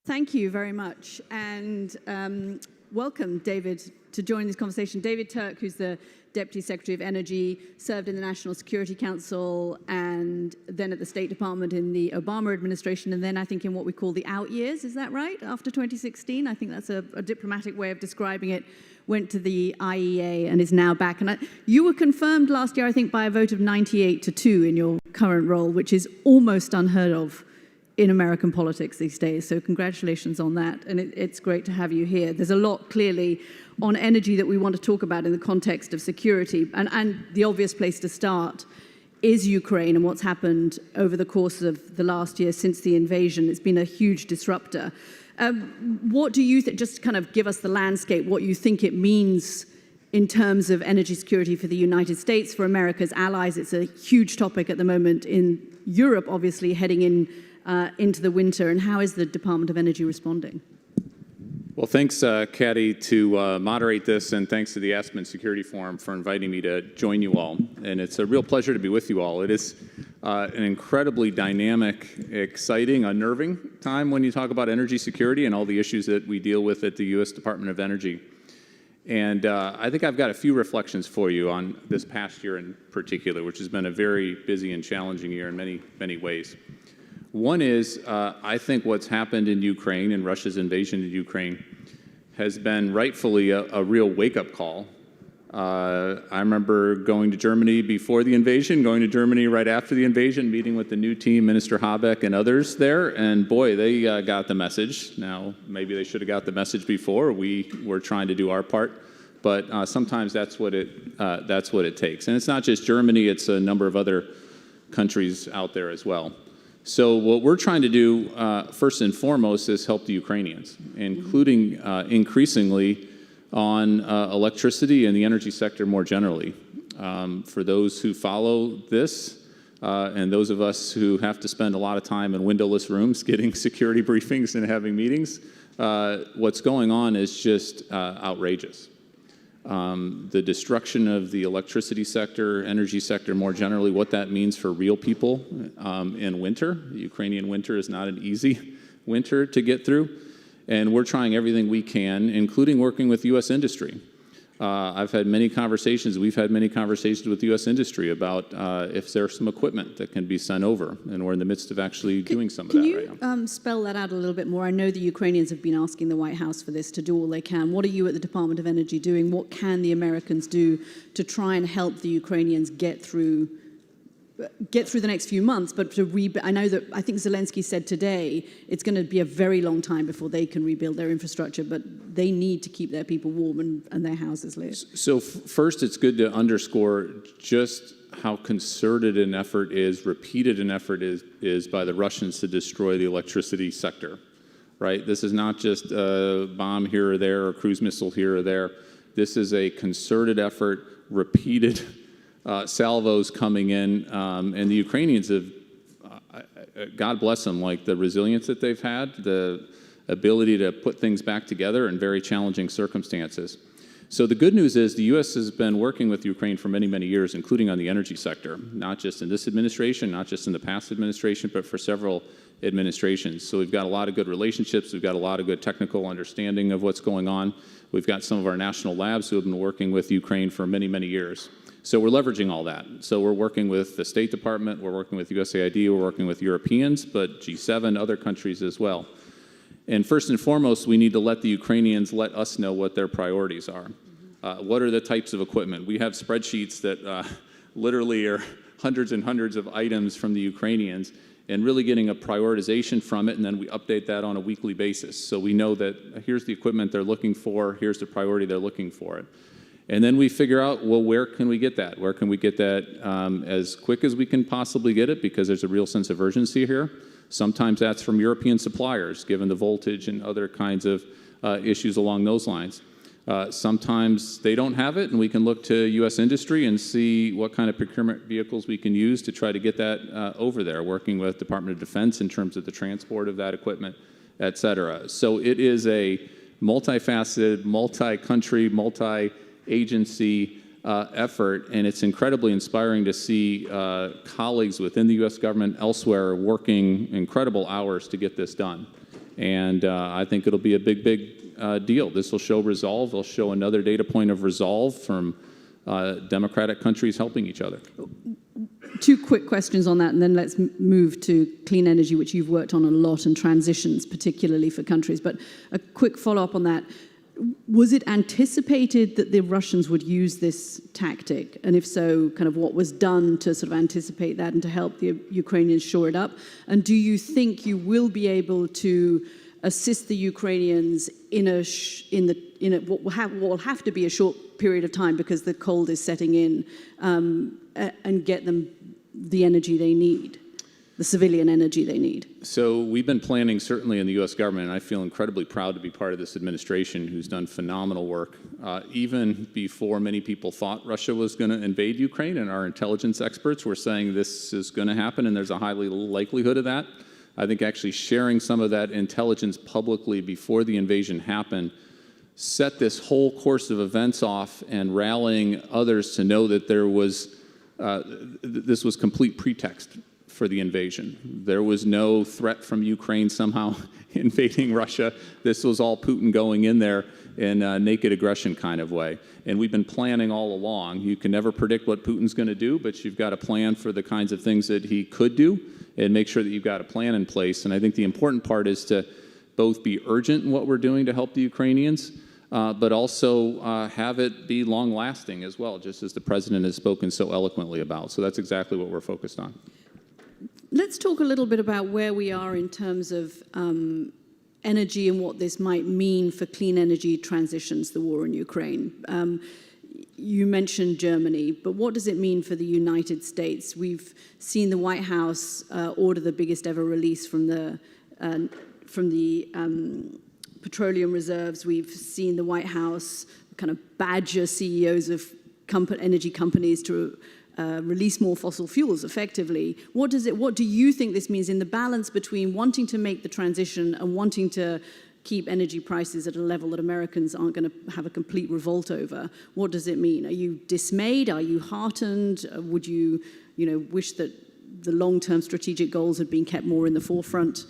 Thank you very much, and welcome, David, to join this conversation. David Turk, who's the Deputy Secretary of Energy, served in the National Security Council and then at the State Department in the Obama administration, and then I think in what we call the out years, is that right? After 2016, I think that's a diplomatic way of describing it, went to the IEA and is now back. And you were confirmed last year, I think, by a vote of 98-2 in your current role, which is almost unheard of in American politics these days. So congratulations on that. And it's great to have you here. There's a lot clearly on energy that we want to talk about in the context of security. And the obvious place to start is Ukraine and what's happened over the course of the last year since the invasion. It's been a huge disruptor. What do you think, just kind of give us the landscape, what you think it means in terms of energy security for the United States, for America's allies? It's a huge topic at the moment in Europe, obviously, heading into the winter. And how is the Department of Energy responding? Well, thanks, Katty, to moderate this, and thanks to the Aspen Security Forum for inviting me to join you all. And it's a real pleasure to be with you all. It is an incredibly dynamic, exciting, unnerving time when you talk about energy security and all the issues that we deal with at the U.S. Department of Energy. And I think I've got a few reflections for you on this past year in particular, which has been a very busy and challenging year in many, many ways. One is, I think what's happened in Ukraine and Russia's invasion of Ukraine has been rightfully a real wake-up call. I remember going to Germany before the invasion, going to Germany right after the invasion, meeting with the new team, Minister Habeck and others there, and boy, they got the message. Now, maybe they should have got the message before. We were trying to do our part, but sometimes that's what it takes. And it's not just Germany, it's a number of other countries out there as well. So what we're trying to do, first and foremost, is help the Ukrainians, including increasingly on electricity and the energy sector more generally. For those who follow this, and those of us who have to spend a lot of time in windowless rooms getting security briefings and having meetings, what's going on is just outrageous. The destruction of the electricity sector, energy sector more generally, what that means for real people in winter. The Ukrainian winter is not an easy winter to get through, and we're trying everything we can, including working with U.S. industry. We've had many conversations with U.S. industry about if there's some equipment that can be sent over, and we're in the midst of actually doing some of that right now. Can you spell that out a little bit more? I know the Ukrainians have been asking the White House for this, to do all they can. What are you at the Department of Energy doing? What can the Americans do to try and help the Ukrainians get through the next few months, but I know that I think Zelensky said today it's going to be a very long time before they can rebuild their infrastructure, but they need to keep their people warm and their houses lit. So first, it's good to underscore just how concerted an effort is, repeated an effort is by the Russians to destroy the electricity sector, right? This is not just a bomb here or there or cruise missile here or there. This is a concerted effort, repeated salvos coming in, and the Ukrainians have, God bless them, like the resilience that they've had, the ability to put things back together in very challenging circumstances. So the good news is the U.S. has been working with Ukraine for many, many years, including on the energy sector, not just in this administration, not just in the past administration, but for several administrations. So we've got a lot of good relationships. We've got a lot of good technical understanding of what's going on. We've got some of our national labs who have been working with Ukraine for many, many years. So we're leveraging all that. So we're working with the State Department, we're working with USAID, we're working with Europeans, but G7, other countries as well. And first and foremost, we need to let the Ukrainians let us know what their priorities are. What are the types of equipment? We have spreadsheets that literally are hundreds and hundreds of items from the Ukrainians, and really getting a prioritization from it, and then we update that on a weekly basis. So we know that here's the equipment they're looking for, here's the priority they're looking for it. And then we figure out, well, where can we get that? Where can we get that as quick as we can possibly get it, because there's a real sense of urgency here. Sometimes that's from European suppliers, given the voltage and other kinds of issues along those lines. Sometimes they don't have it, and we can look to U.S. industry and see what kind of procurement vehicles we can use to try to get that over there, working with Department of Defense in terms of the transport of that equipment, et cetera. So it is a multifaceted, multi-country, multi-agency effort, and it's incredibly inspiring to see colleagues within the U.S. government elsewhere working incredible hours to get this done. And I think it'll be a big deal. This will show resolve. It'll show another data point of resolve from democratic countries helping each other. Two quick questions on that, and then let's move to clean energy, which you've worked on a lot, and transitions, particularly for countries. But a quick follow-up on that. Was it anticipated that the Russians would use this tactic? And if so, kind of what was done to sort of anticipate that and to help the Ukrainians shore it up? And do you think you will be able to assist the Ukrainians in what will have to be a short period of time because the cold is setting in, and get them the energy they need, the civilian energy they need? So we've been planning, certainly in the U.S. government, and I feel incredibly proud to be part of this administration who's done phenomenal work. Even before many people thought Russia was going to invade Ukraine, and our intelligence experts were saying this is going to happen and there's a high likelihood of that. I think actually sharing some of that intelligence publicly before the invasion happened set this whole course of events off, and rallying others to know that there was this was complete pretext for the invasion. There was no threat from Ukraine somehow invading Russia. This was all Putin going in there in a naked aggression kind of way. And we've been planning all along. You can never predict what Putin's going to do, but you've got to plan for the kinds of things that he could do and make sure that you've got a plan in place. And I think the important part is to both be urgent in what we're doing to help the Ukrainians, but also have it be long-lasting as well, just as the president has spoken so eloquently about. So that's exactly what we're focused on. Let's talk a little bit about where we are in terms of energy and what this might mean for clean energy transitions, the war in Ukraine. You mentioned Germany, but what does it mean for the United States? We've seen the White House order the biggest ever release from the petroleum reserves. We've seen the White House kind of badger CEOs of energy companies to release more fossil fuels effectively. What do you think this means in the balance between wanting to make the transition and wanting to keep energy prices at a level that Americans aren't going to have a complete revolt over? What does it mean? Are you dismayed? Are you heartened? Would you wish that the long-term strategic goals had been kept more in the forefront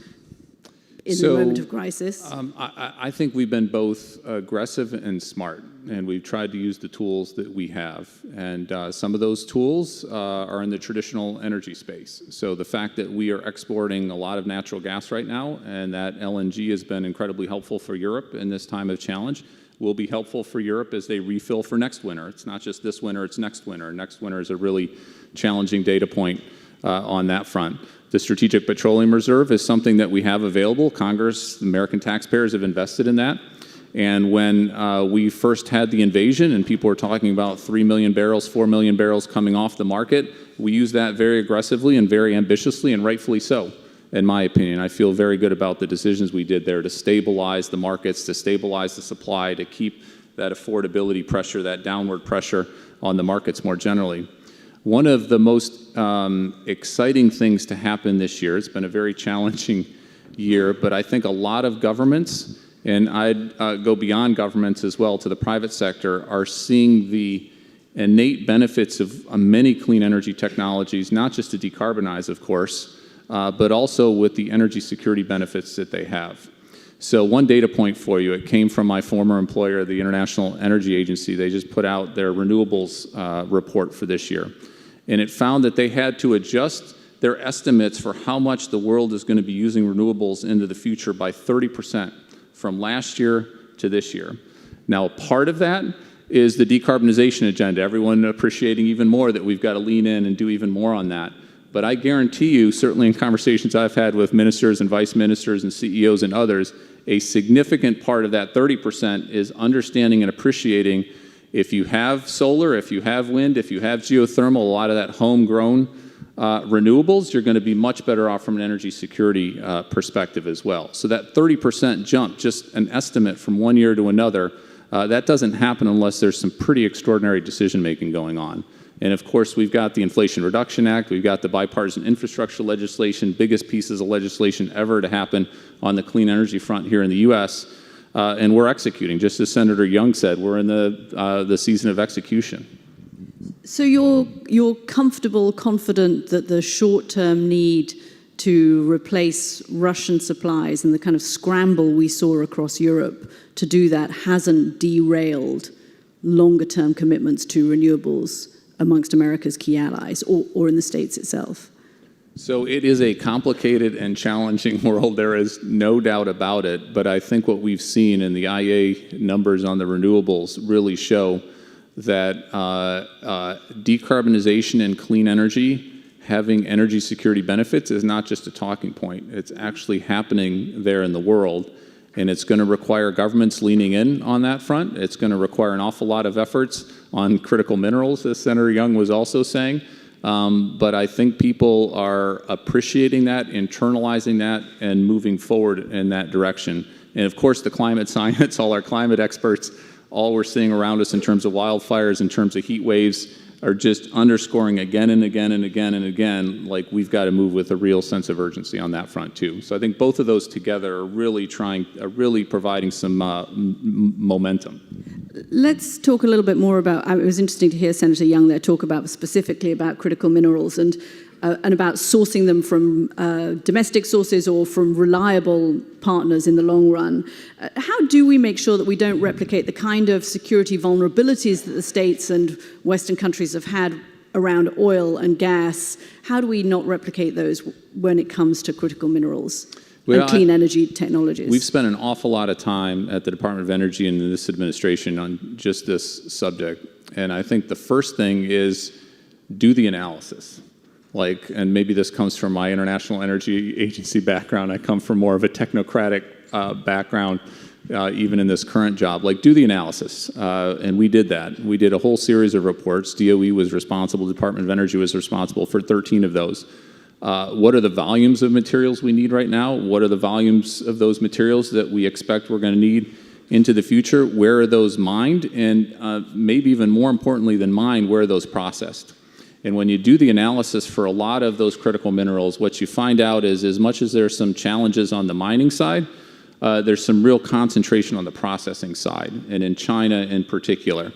in the moment of crisis? I think we've been both aggressive and smart, and we've tried to use the tools that we have. And some of those tools are in the traditional energy space. So the fact that we are exporting a lot of natural gas right now, and that LNG has been incredibly helpful for Europe in this time of challenge, will be helpful for Europe as they refill for next winter. It's not just this winter, it's next winter. Next winter is a really challenging data point on that front. The Strategic Petroleum Reserve is something that we have available. Congress, the American taxpayers have invested in that. And when we first had the invasion and people were talking about 3 million barrels, 4 million barrels coming off the market, we used that very aggressively and very ambitiously, and rightfully so, in my opinion. I feel very good about the decisions we did there to stabilize the markets, to stabilize the supply, to keep that affordability pressure, that downward pressure on the markets more generally. One of the most exciting things to happen this year, it's been a very challenging year, but I think a lot of governments, and I'd go beyond governments as well to the private sector, are seeing the innate benefits of many clean energy technologies, not just to decarbonize, of course, but also with the energy security benefits that they have. So one data point for you, it came from my former employer, the International Energy Agency. They just put out their Renewables report for this year. And it found that they had to adjust their estimates for how much the world is going to be using renewables into the future by 30% from last year to this year. Now, part of that is the decarbonization agenda, everyone appreciating even more that we've got to lean in and do even more on that. But I guarantee you, certainly in conversations I've had with ministers and vice ministers and CEOs and others, a significant part of that 30% is understanding and appreciating if you have solar, if you have wind, if you have geothermal, a lot of that homegrown renewables, you're going to be much better off from an energy security perspective as well. So that 30% jump, just an estimate from one year to another, that doesn't happen unless there's some pretty extraordinary decision-making going on. And of course, we've got the Inflation Reduction Act, we've got the bipartisan infrastructure legislation, biggest pieces of legislation ever to happen on the clean energy front here in the U.S., and we're executing. Just as Senator Young said, we're in the season of execution. So you're comfortable, confident that the short-term need to replace Russian supplies and the kind of scramble we saw across Europe to do that hasn't derailed longer-term commitments to renewables amongst America's key allies or in the States itself? So it is a complicated and challenging world. There is no doubt about it. But I think what we've seen in the IA numbers on the renewables really show that decarbonization and clean energy, having energy security benefits, is not just a talking point. It's actually happening there in the world. And it's going to require governments leaning in on that front. It's going to require an awful lot of efforts on critical minerals, as Senator Young was also saying. But I think people are appreciating that, internalizing that, and moving forward in that direction. And of course, the climate science, all our climate experts, all we're seeing around us in terms of wildfires, in terms of heat waves, are just underscoring again and again and again and again, like we've got to move with a real sense of urgency on that front too. So I think both of those together are really providing some momentum. Let's talk a little bit more about, it was interesting to hear Senator Young there talk about specifically about critical minerals and about sourcing them from domestic sources or from reliable partners in the long run. How do we make sure that we don't replicate the kind of security vulnerabilities that the States and Western countries have had around oil and gas? How do we not replicate those when it comes to critical minerals and clean energy technologies? We've spent an awful lot of time at the Department of Energy and in this administration on just this subject. And I think the first thing is do the analysis. And maybe this comes from my International Energy Agency background. I come from more of a technocratic background, even in this current job. Do the analysis. And we did that. We did a whole series of reports. DOE was responsible. The Department of Energy was responsible for 13 of those. What are the volumes of materials we need right now? What are the volumes of those materials that we expect we're going to need into the future? Where are those mined? And maybe even more importantly than mined, where are those processed? And when you do the analysis for a lot of those critical minerals, what you find out is as much as there's some challenges on the mining side, there's some real concentration on the processing side, and in China in particular.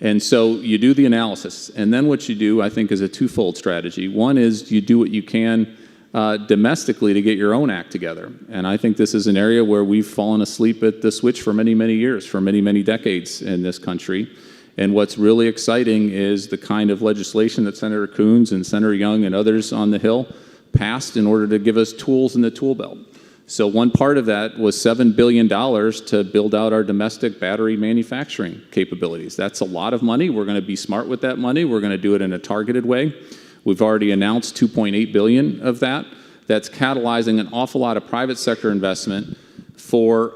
And so you do the analysis. And then what you do, I think, is a twofold strategy. One is you do what you can domestically to get your own act together. And I think this is an area where we've fallen asleep at the switch for many, many years, for many, many decades in this country. And what's really exciting is the kind of legislation that Senator Coons and Senator Young and others on the Hill passed in order to give us tools in the tool belt. So one part of that was $7 billion to build out our domestic battery manufacturing capabilities. That's a lot of money. We're going to be smart with that money. We're going to do it in a targeted way. We've already announced $2.8 billion of that. That's catalyzing an awful lot of private sector investment for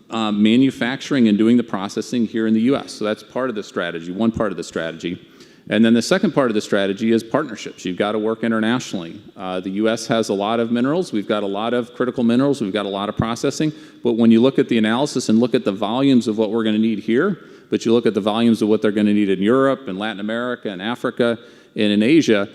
manufacturing and doing the processing here in the U.S. So that's part of the strategy, one part of the strategy. And then the second part of the strategy is partnerships. You've got to work internationally. The U.S. has a lot of minerals. We've got a lot of critical minerals. We've got a lot of processing. But when you look at the analysis and look at the volumes of what we're going to need here, but you look at the volumes of what they're going to need in Europe and Latin America and Africa and in Asia,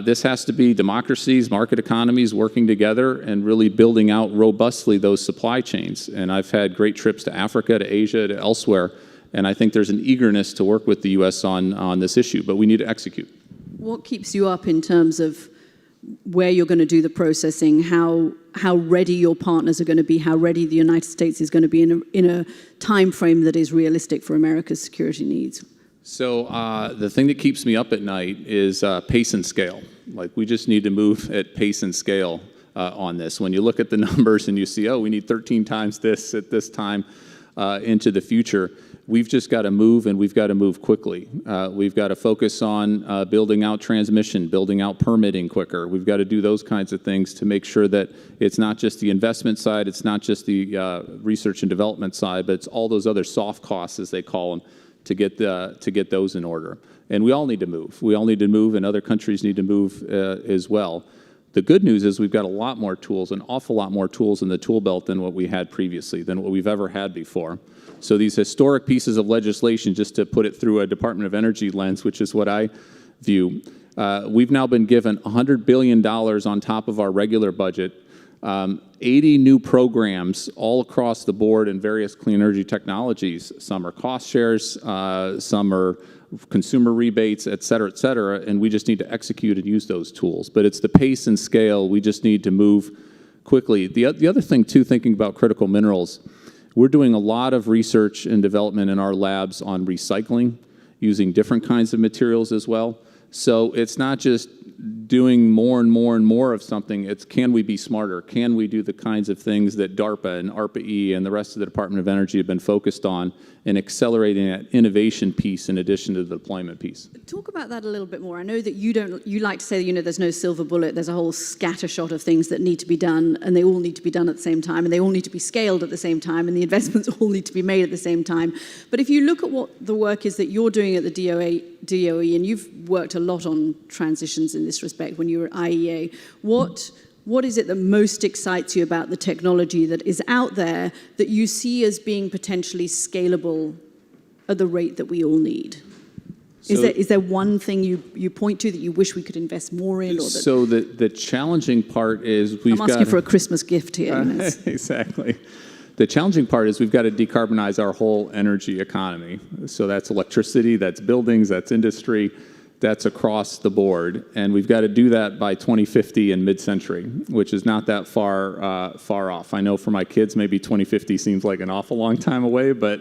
this has to be democracies, market economies working together and really building out robustly those supply chains. And I've had great trips to Africa, to Asia, to elsewhere, and I think there's an eagerness to work with the U.S. on this issue, but we need to execute. What keeps you up in terms of where you're going to do the processing, how ready your partners are going to be, how ready the United States is going to be in a time frame that is realistic for America's security needs? So the thing that keeps me up at night is pace and scale. We just need to move at pace and scale on this. When you look at the numbers and you see, oh, we need 13 times this at this time into the future, we've just got to move, and we've got to move quickly. We've got to focus on building out transmission, building out permitting quicker. We've got to do those kinds of things to make sure that it's not just the investment side, it's not just the research and development side, but it's all those other soft costs, as they call them, to get those in order. And we all need to move. We all need to move, and other countries need to move as well. The good news is we've got a lot more tools, an awful lot more tools in the tool belt than what we had previously, than what we've ever had before. So these historic pieces of legislation, just to put it through a Department of Energy lens, which is what I view, we've now been given $100 billion on top of our regular budget, 80 new programs all across the board in various clean energy technologies. Some are cost shares, some are consumer rebates, et cetera, and we just need to execute and use those tools. But it's the pace and scale. We just need to move quickly. The other thing, too, thinking about critical minerals, we're doing a lot of research and development in our labs on recycling, using different kinds of materials as well. So it's not just doing more and more and more of something, it's can we be smarter? Can we do the kinds of things that DARPA and ARPA-E and the rest of the Department of Energy have been focused on in accelerating that innovation piece in addition to the deployment piece? Talk about that a little bit more. I know that you like to say, there's no silver bullet, there's a whole scattershot of things that need to be done, and they all need to be done at the same time, and they all need to be scaled at the same time, and the investments all need to be made at the same time. But if you look at what the work is that you're doing at the DOE, and you've worked a lot on transitions in this respect when you were at IEA, what is it that most excites you about the technology that is out there that you see as being potentially scalable at the rate that we all need? So, is there one thing you point to that you wish we could invest more in? Or that so the challenging part is I'm asking for a Christmas gift here. Exactly. The challenging part is we've got to decarbonize our whole energy economy. So that's electricity, that's buildings, that's industry, that's across the board. And we've got to do that by 2050 and mid-century, which is not that far off. I know for my kids, maybe 2050 seems like an awful long time away, but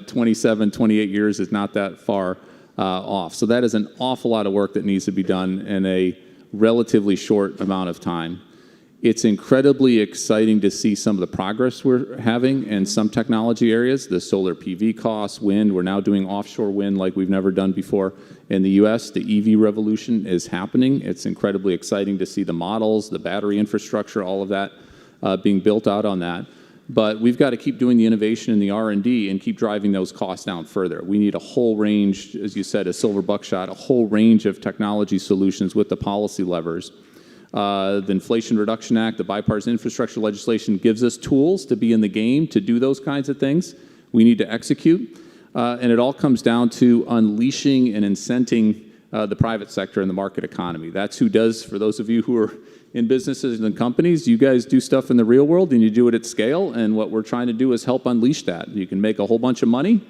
27, 28 years is not that far off. So that is an awful lot of work that needs to be done in a relatively short amount of time. It's incredibly exciting to see some of the progress we're having in some technology areas, the solar PV costs, wind. We're now doing offshore wind like we've never done before in the US. The EV revolution is happening. It's incredibly exciting to see the models, the battery infrastructure, all of that being built out on that. But we've got to keep doing the innovation and the R&D and keep driving those costs down further. We need a whole range, as you said, a silver buckshot, a whole range of technology solutions with the policy levers. The Inflation Reduction Act, the bipartisan infrastructure legislation gives us tools to be in the game to do those kinds of things. We need to execute. And it all comes down to unleashing and incenting the private sector and the market economy. That's who does, for those of you who are in businesses and companies, you guys do stuff in the real world and you do it at scale. And what we're trying to do is help unleash that. You can make a whole bunch of money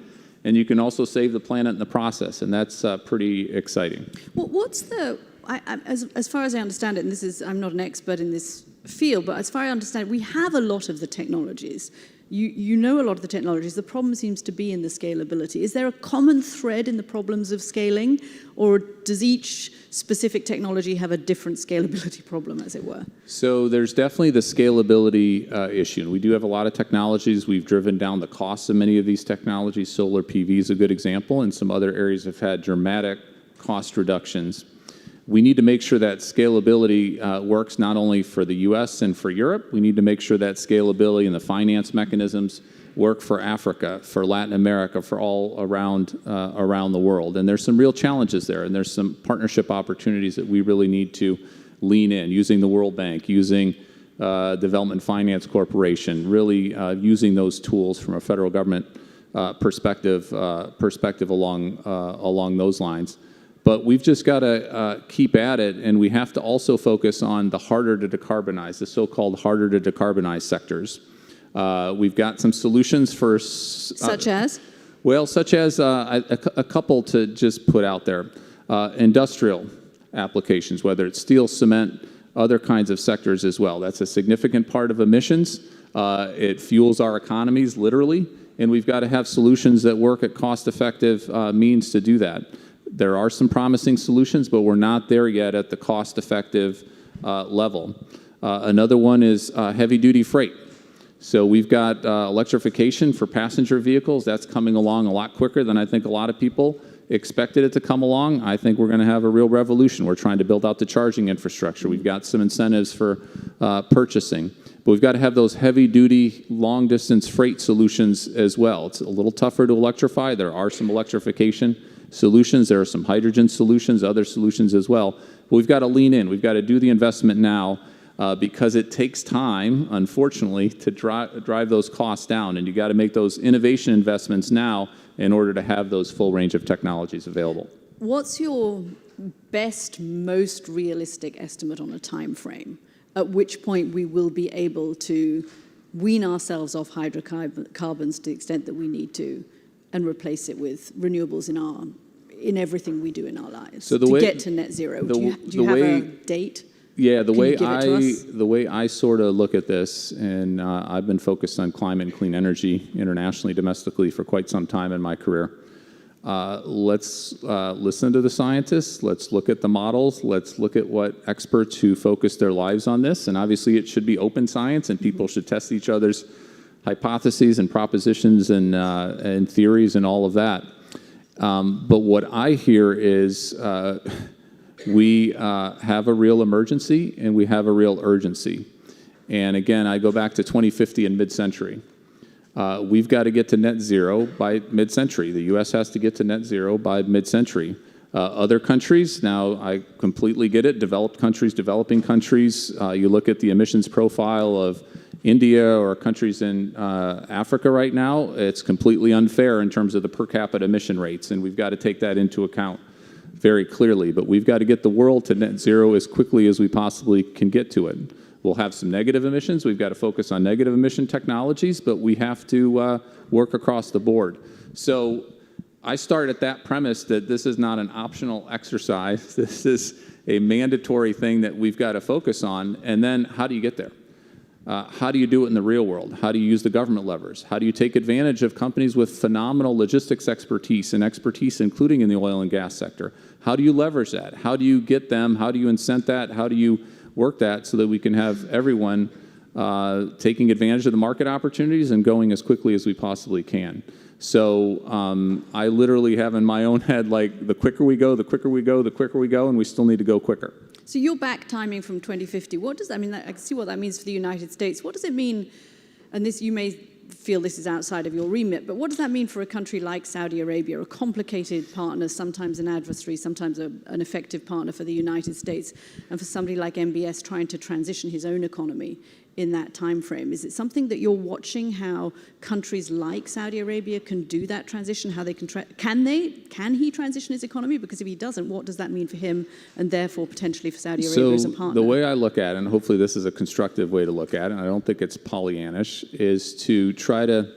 and you can also save the planet in the process. And that's pretty exciting. Well, what's the... as far as I understand it, and I'm not an expert in this field, but as far as I understand it, we have a lot of the technologies. You know a lot of the technologies. The problem seems to be in the scalability. Is there a common thread in the problems of scaling, or does each specific technology have a different scalability problem, as it were? So there's definitely the scalability issue. We do have a lot of technologies. We've driven down the costs of many of these technologies. Solar PV is a good example, and some other areas have had dramatic cost reductions. We need to make sure that scalability works not only for the US and for Europe, we need to make sure that scalability and the finance mechanisms work for Africa, for Latin America, for all around the world. And there's some real challenges there, and there's some partnership opportunities that we really need to lean in, using the World Bank, using Development Finance Corporation, really using those tools from a federal government perspective along those lines. But we've just got to keep at it, and we have to also focus on the harder to decarbonize, the so-called harder to decarbonize sectors. We've got some solutions for... such as? Well, such as a couple to just put out there. Industrial applications, whether it's steel, cement, other kinds of sectors as well. That's a significant part of emissions. It fuels our economies, literally, and we've got to have solutions that work at cost-effective means to do that. There are some promising solutions, but we're not there yet at the cost-effective level. Another one is heavy-duty freight. So we've got electrification for passenger vehicles. That's coming along a lot quicker than I think a lot of people expected it to come along. I think we're going to have a real revolution. We're trying to build out the charging infrastructure. We've got some incentives for purchasing. But we've got to have those heavy-duty, long-distance freight solutions as well. It's a little tougher to electrify. There are some electrification solutions. There are some hydrogen solutions, other solutions as well. But we've got to lean in. We've got to do the investment now because it takes time, unfortunately, to drive those costs down. And you've got to make those innovation investments now in order to have those full range of technologies available. What's your best, most realistic estimate on a time frame at which point we will be able to wean ourselves off hydrocarbons to the extent that we need to and replace it with renewables in our in everything we do in our lives So to get to net zero? Do you have a date? Yeah, the Can way I sort of look at this, and I've been focused on climate and clean energy internationally, domestically for quite some time in my career. Let's listen to the scientists. Let's look at the models. Let's look at what experts who focus their lives on this. And obviously, it should be open science, and people should test each other's hypotheses and propositions and theories and all of that. But what I hear is we have a real emergency and we have a real urgency. And again, I go back to 2050 and mid-century. We've got to get to net zero by mid-century. The U.S. has to get to net zero by mid-century. Other countries, now I completely get it, developed countries, developing countries, you look at the emissions profile of India or countries in Africa right now, it's completely unfair in terms of the per capita emission rates, and we've got to take that into account very clearly. But we've got to get the world to net zero as quickly as we possibly can get to it. We'll have some negative emissions. We've got to focus on negative emission technologies, but we have to work across the board. So I start at that premise that this is not an optional exercise. This is a mandatory thing that we've got to focus on. And then how do you get there? How do you do it in the real world? How do you use the government levers? How do you take advantage of companies with phenomenal logistics expertise and expertise, including in the oil and gas sector? How do you leverage that? How do you get them? How do you incent that? How do you work that so that we can have everyone taking advantage of the market opportunities and going as quickly as we possibly can? So I literally have in my own head, like, the quicker we go, the quicker we go, the quicker we go, and we still need to go quicker. So you're back timing from 2050. What does that mean? I can see what that means for the United States. What does it mean? And this, you may feel this is outside of your remit, but what does that mean for a country like Saudi Arabia, a complicated partner, sometimes an adversary, sometimes an effective partner for the United States, and for somebody like MBS trying to transition his own economy in that time frame? Is it something that you're watching, how countries like Saudi Arabia can do that transition, how they can he transition his economy? Because if he doesn't, what does that mean for him and therefore potentially for Saudi Arabia as a partner? The way I look at it, and hopefully this is a constructive way to look at it, and I don't think it's Pollyannish, is to try to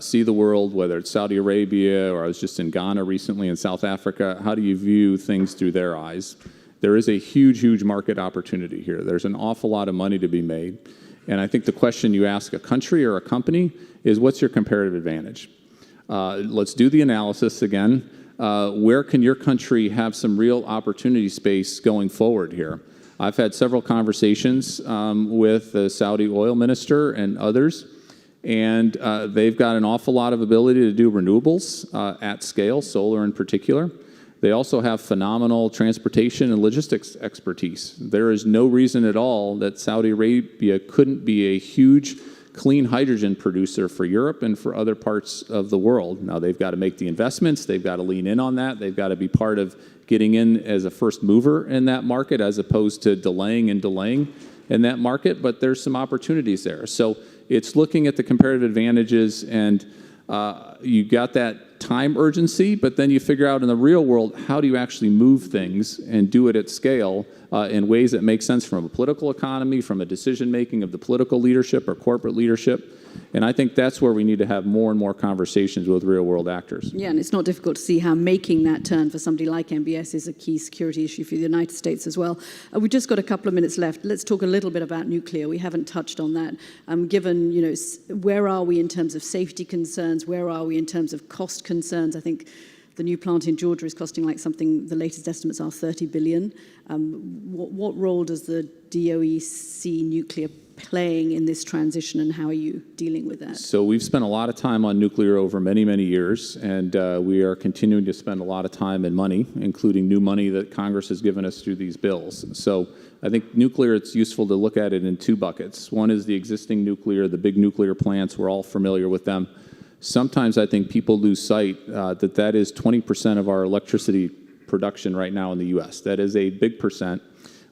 see the world, whether it's Saudi Arabia or I was just in Ghana recently, in South Africa, how do you view things through their eyes? There is a huge, huge market opportunity here. There's an awful lot of money to be made. And I think the question you ask a country or a company is, what's your comparative advantage? Let's do the analysis again. Where can your country have some real opportunity space going forward here? I've had several conversations with the Saudi oil minister and others, and they've got an awful lot of ability to do renewables at scale, solar in particular. They also have phenomenal transportation and logistics expertise. There is no reason at all that Saudi Arabia couldn't be a huge clean hydrogen producer for Europe and for other parts of the world. Now, they've got to make the investments. They've got to lean in on that. They've got to be part of getting in as a first mover in that market as opposed to delaying in that market. But there's some opportunities there. So it's looking at the comparative advantages, and you got that time urgency, but then you figure out in the real world, how do you actually move things and do it at scale in ways that make sense from a political economy, from a decision-making of the political leadership or corporate leadership. And I think that's where we need to have more and more conversations with real-world actors. Yeah, and it's not difficult to see how making that turn for somebody like MBS is a key security issue for the United States as well. We've just got a couple of minutes left. Let's talk a little bit about nuclear. We haven't touched on that. Given, where are we in terms of safety concerns? Where are we in terms of cost concerns? I think the new plant in Georgia is costing the latest estimates are $30 billion. What role does the DOE see nuclear playing in this transition, and how are you dealing with that? So we've spent a lot of time on nuclear over many, many years, and we are continuing to spend a lot of time and money, including new money that Congress has given us through these bills. So I think nuclear, it's useful to look at it in two buckets. One is the existing nuclear, the big nuclear plants. We're all familiar with them. Sometimes I think people lose sight that is 20% of our electricity production right now in the U.S. That is a big percent.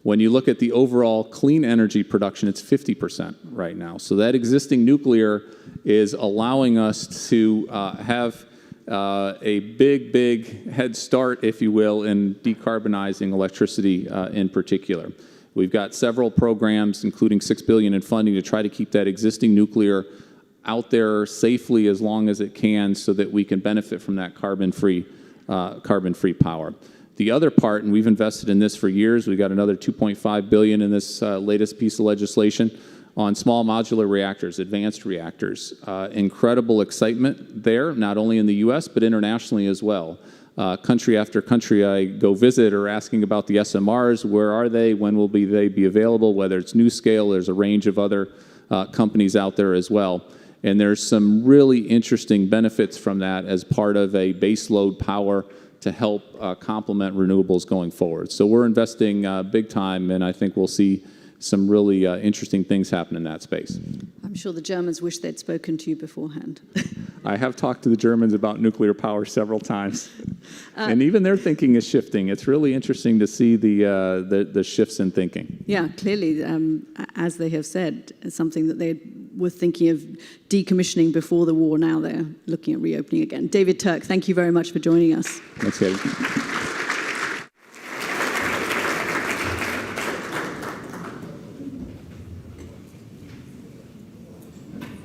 When you look at the overall clean energy production, it's 50% right now. So that existing nuclear is allowing us to have a big, big head start, if you will, in decarbonizing electricity in particular. We've got several programs, including $6 billion in funding, to try to keep that existing nuclear out there safely as long as it can so that we can benefit from that carbon-free carbon-free power. The other part, and we've invested in this for years, we got another $2.5 billion in this latest piece of legislation on small modular reactors, advanced reactors. Incredible excitement there, not only in the US, but internationally as well. Country after country I go visit are asking about the SMRs. Where are they? When will they be available? Whether it's NuScale, there's a range of other companies out there as well. And there's some really interesting benefits from that as part of a baseload power to help complement renewables going forward. So we're investing big time, and I think we'll see some really interesting things happen in that space. I'm sure the Germans wish they'd spoken to you beforehand. I have talked to the Germans about nuclear power several times, and even their thinking is shifting. It's really interesting to see the shifts in thinking. Yeah, clearly, as they have said, it's something that they were thinking of decommissioning before the war. Now they're looking at reopening again. David Turk, thank you very much for joining us. Thanks, Katty.